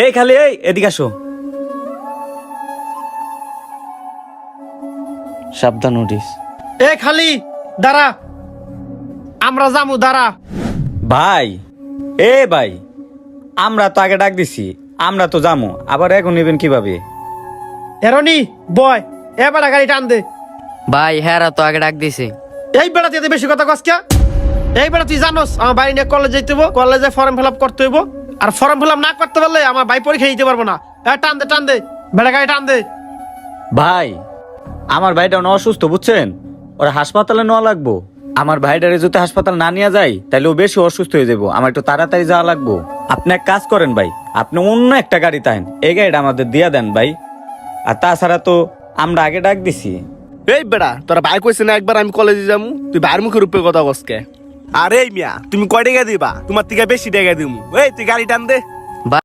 এই খালি এই এদিকে আসো। সাবধান নোটিস। এ খালি দাঁড়া, আমরা যামু, দাঁড়া। ভাই ভাই, আমরা তো আগে ডাক দিছি, আমরা তো যামু, আবার এখন নেবেন কিভাবে? এরনি বয়, এ বেড়া গাড়ি টান দে। ভাই হ্যাঁ তো আগে ডাক দিছে। এই বেড়া তুই এত বেশি কথা কস কে? এই বেড়া তুই জানোস আমার বাড়ি নিয়ে কলেজ যাইতে হইব, কলেজে ফর্ম ফিল আপ করতে হইব, আর ফর্ম ফিল আপ না করতে পারলে আমার ভাই পরীক্ষা দিতে পারবো না। টান দে, টান দে, বেড়া গাড়ি টান দে। ভাই আমার ভাইটা অসুস্থ বুঝছেন, ওরা হাসপাতালে নেওয়া লাগবো। আমার ভাইটারে যদি হাসপাতাল না নিয়ে যায় তাহলে ও বেশি অসুস্থ হয়ে যাবো, আমার একটু তাড়াতাড়ি যাওয়া লাগবো। আপনি এক কাজ করেন ভাই, আপনি অন্য একটা গাড়ি তাইন, এই গাড়িটা আমাদের দিয়া দেন ভাই। আর তাছাড়া তো আমরা আগে ডাক দিছি। এই বেড়া, তোরা ভাই কইছে না একবার আমি কলেজে যাবো, তুই ভাইয়ের মুখের রূপে কথা বসকে। আরে মিয়া, তুমি কয় টাকা দিবা? তোমার থেকে বেশি টাকা দিমু। এই তুই গাড়ি টান দে।